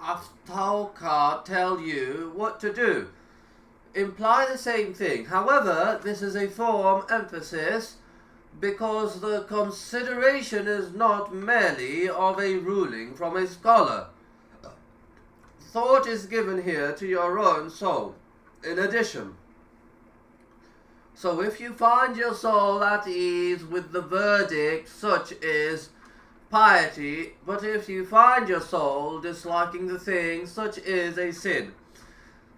Aftauka tell you what to do imply the same thing. However, this is a form emphasis because the consideration is not merely of a ruling from a scholar. Thought is given here to your own soul. In addition, so if you find your soul at ease with the verdict, such is piety, but if you find your soul disliking the thing, such is a sin.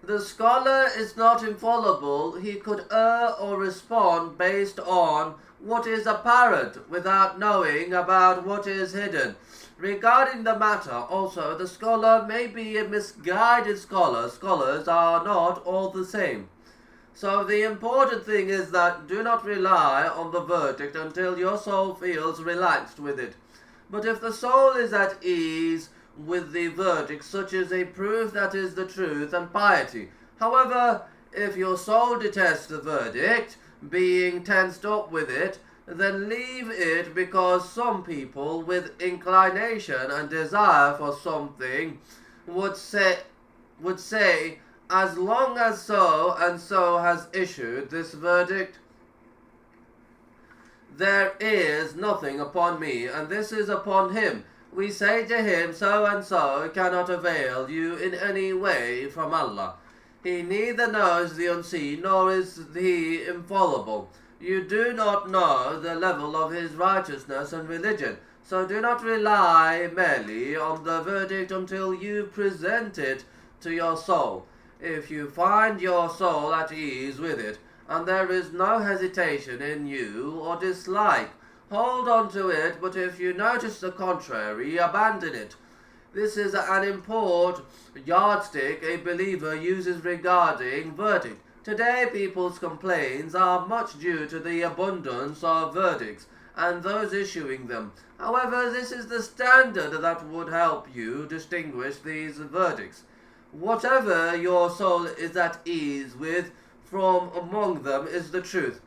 The scholar is not infallible. He could err or respond based on what is apparent without knowing about what is hidden. Regarding the matter, also, the scholar may be a misguided scholar. Scholars are not all the same. So the important thing is that do not rely on the verdict until your soul feels relaxed with it. But if the soul is at ease with the verdict, such is a proof that is the truth and piety. However, if your soul detests the verdict, being tensed up with it, then leave it, because some people with inclination and desire for something would say, as long as so and so has issued this verdict, there is nothing upon me, and this is upon him. We say to him, so and so cannot avail you in any way from Allah. He neither knows the unseen, nor is he infallible. You do not know the level of his righteousness and religion, so do not rely merely on the verdict until you present it to your soul. If you find your soul at ease with it, and there is no hesitation in you or dislike, hold on to it, but if you notice the contrary, abandon it. This is an important yardstick a believer uses regarding verdict. Today, people's complaints are much due to the abundance of verdicts and those issuing them. However, this is the standard that would help you distinguish these verdicts. Whatever your soul is at ease with from among them is the truth.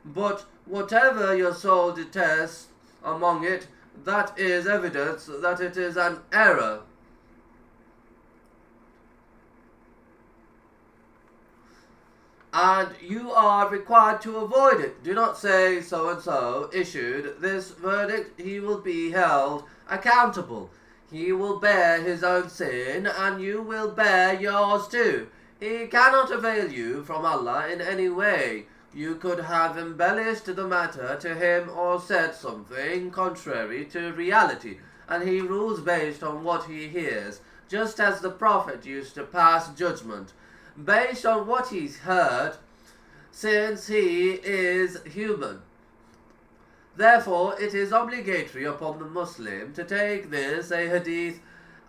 But whatever your soul detests among it, that is evidence that it is an error. And you are required to avoid it. Do not say so and so issued this verdict. He will be held accountable. He will bear his own sin, and you will bear yours too. He cannot avail you from Allah in any way. You could have embellished the matter to him or said something contrary to reality, and he rules based on what he hears, just as the Prophet used to pass judgment based on what he's heard, since he is human. Therefore, it is obligatory upon the Muslim to take this, a hadith,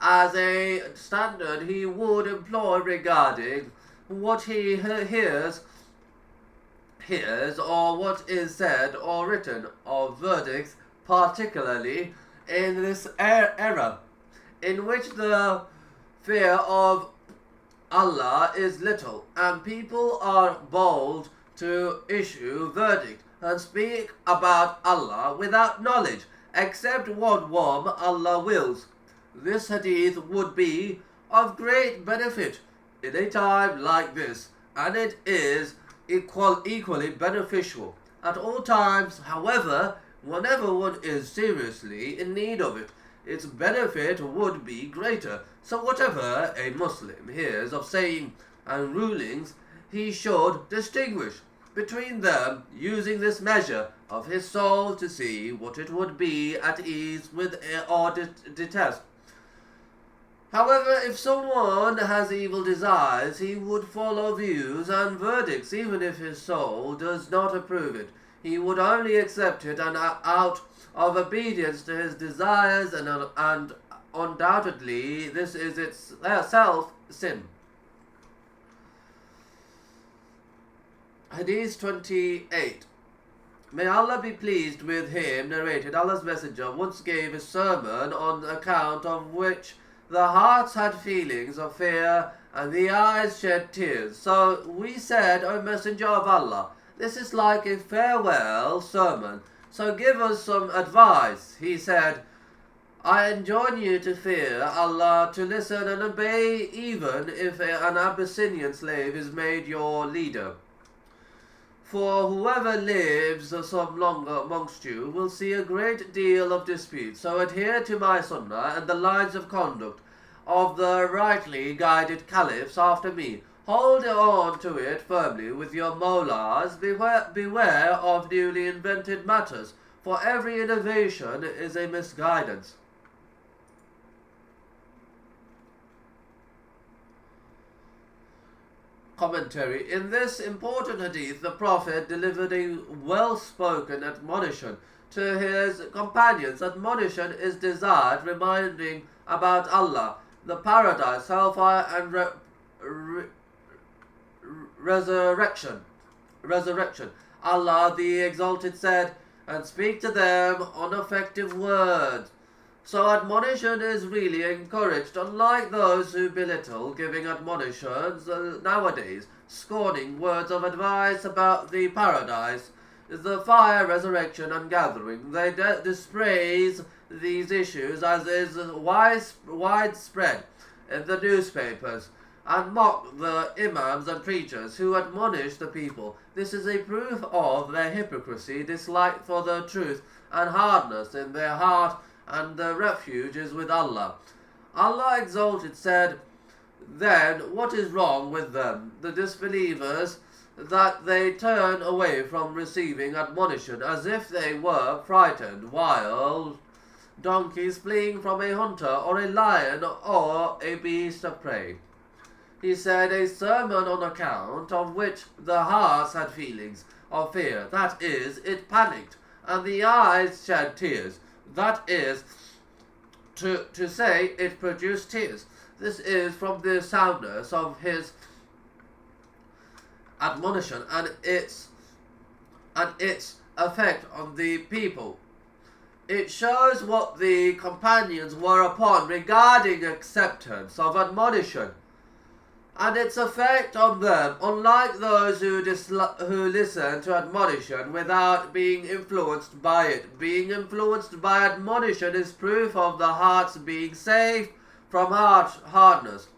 as a standard he would employ regarding what he hears or what is said or written of verdicts, particularly in this era, in which the fear of Allah is little, and people are bold to issue verdict and speak about Allah without knowledge, except what Allah wills. This hadith would be of great benefit in a time like this, and it is equally beneficial at all times. However, whenever one is seriously in need of it, its benefit would be greater. So whatever a Muslim hears of saying and rulings, he should distinguish between them, using this measure of his soul to see what it would be at ease with or detest. However, if someone has evil desires, he would follow views and verdicts, even if his soul does not approve it. He would only accept it and out of obedience to his desires, and undoubtedly this is itself sin. Hadith 28. May Allah be pleased with him, narrated, Allah's Messenger once gave a sermon on account of which the hearts had feelings of fear and the eyes shed tears. So we said, O Messenger of Allah, this is like a farewell sermon, so give us some advice. He said, I enjoin you to fear Allah, to listen and obey, even if an Abyssinian slave is made your leader. For whoever lives some longer amongst you will see a great deal of dispute. So adhere to my sunnah and the lines of conduct of the rightly guided caliphs after me. Hold on to it firmly with your mollahs. Beware of newly invented matters, for every innovation is a misguidance. Commentary. In this important hadith, the Prophet delivered a well-spoken admonition to his companions. Admonition is desired, reminding about Allah, the paradise, hellfire, and resurrection. Allah the Exalted said, and speak to them unaffected words. So admonition is really encouraged, unlike those who belittle giving admonitions nowadays, scorning words of advice about the paradise, the fire, resurrection, and gathering. They dispraise these issues as is widespread in the newspapers, and mock the imams and preachers who admonish the people. This is a proof of their hypocrisy, dislike for the truth, and hardness in their heart, and the refuge is with Allah. Allah Exalted said, then what is wrong with them, the disbelievers, that they turn away from receiving admonition as if they were frightened wild donkeys fleeing from a hunter, or a lion, or a beast of prey? He said, a sermon on account of which the hearts had feelings of fear, that is, it panicked, and the eyes shed tears. That is to say, it produced tears. This is from the soundness of his admonition and its effect on the people. It shows what the companions were upon regarding acceptance of admonition, and its effect on them, unlike those who listen to admonition without being influenced by it. Being influenced by admonition is proof of the hearts being saved from hardness.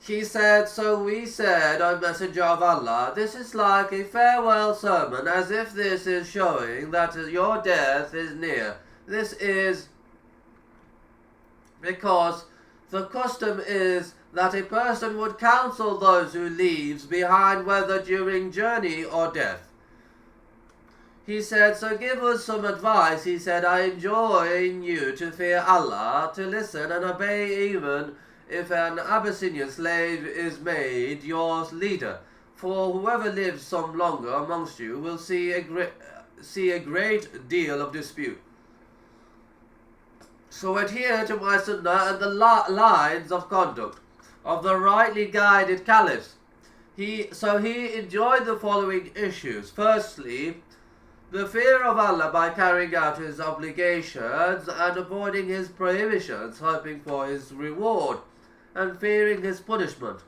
He said, so we said, O Messenger of Allah, this is like a farewell sermon, as if this is showing that your death is near. This is because the custom is that a person would counsel those who leaves behind, whether during journey or death. He said, so give us some advice. He said, I enjoin you to fear Allah, to listen and obey, even if an Abyssinian slave is made your leader. For whoever lives some longer amongst you will see a great deal of dispute. So adhere to my sunnah and the lines of conduct of the rightly guided caliphs. He enjoyed the following issues. Firstly, the fear of Allah by carrying out his obligations and avoiding his prohibitions, hoping for his reward and fearing his punishment.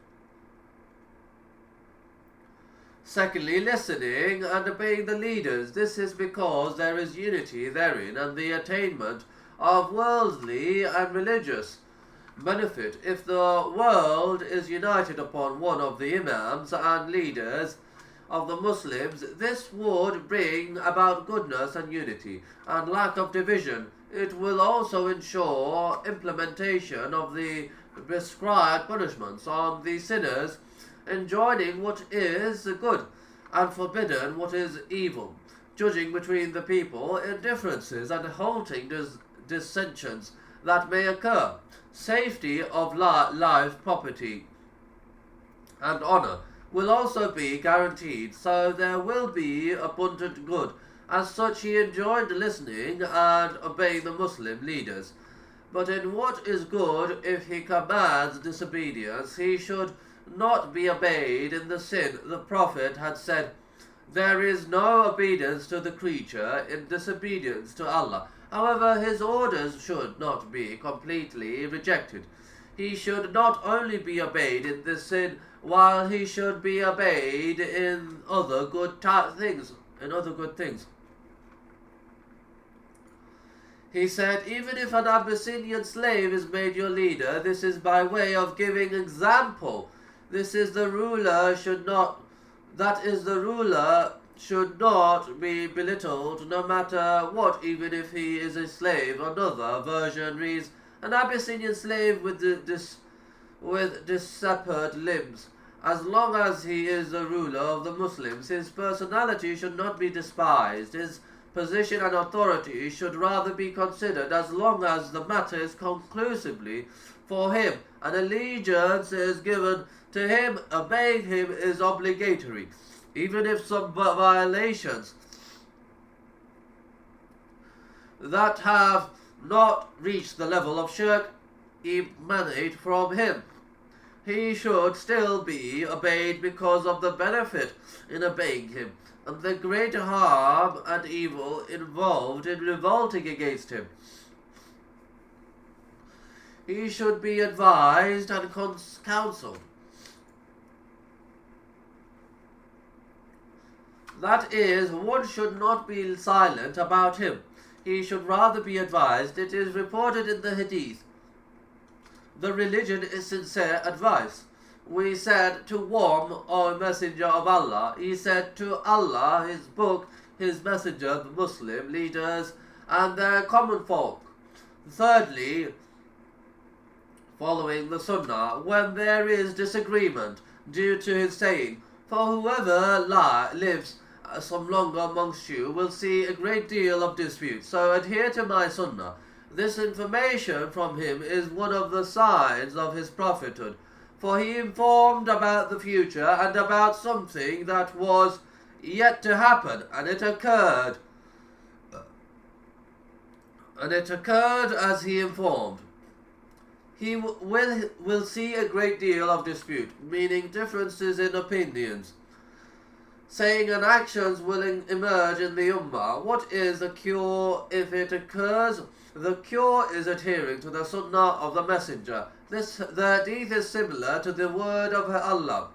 Secondly, listening and obeying the leaders. This is because there is unity therein and the attainment of worldly and religious benefit. If the world is united upon one of the imams and leaders of the Muslims, this would bring about goodness and unity and lack of division. It will also ensure implementation of the prescribed punishments on the sinners, enjoining what is good and forbidding what is evil, judging between the people in differences and halting dissensions that may occur. Safety of life, property, and honor will also be guaranteed, so there will be abundant good. As such, he enjoined listening and obeying the Muslim leaders. But in what is good, if he commands disobedience, he should not be obeyed in the sin. The Prophet had said, there is no obedience to the creature in disobedience to Allah. However, his orders should not be completely rejected. He should not only be obeyed in this sin, while he should be obeyed in other good things. He said, even if an Abyssinian slave is made your leader, this is by way of giving example. The ruler should not be belittled no matter what, even if he is a slave. Another version reads, an Abyssinian slave with dissevered limbs. As long as he is the ruler of the Muslims, his personality should not be despised. His position and authority should rather be considered, as long as the matter is conclusively for him, and allegiance is given to him. Obeying him is obligatory, even if some violations that have not reached the level of shirk emanate from him. He should still be obeyed because of the benefit in obeying him, and the great harm and evil involved in revolting against him. He should be advised and counseled. That is, one should not be silent about him. He should rather be advised. It is reported in the Hadith, the religion is sincere advice. We said to whom, O Messenger of Allah? He said, to Allah, His book, His messenger, the Muslim leaders, and their common folk. Thirdly, following the Sunnah, when there is disagreement due to his saying, for whoever lives some longer amongst you will see a great deal of dispute, so adhere to my Sunnah. This information from him is one of the signs of his prophethood, for he informed about the future and about something that was yet to happen, and it occurred as he informed. He will see a great deal of dispute, meaning differences in opinions. Saying and actions will emerge in the Ummah. What is the cure if it occurs? The cure is adhering to the Sunnah of the Messenger. The Hadith is similar to the word of Allah.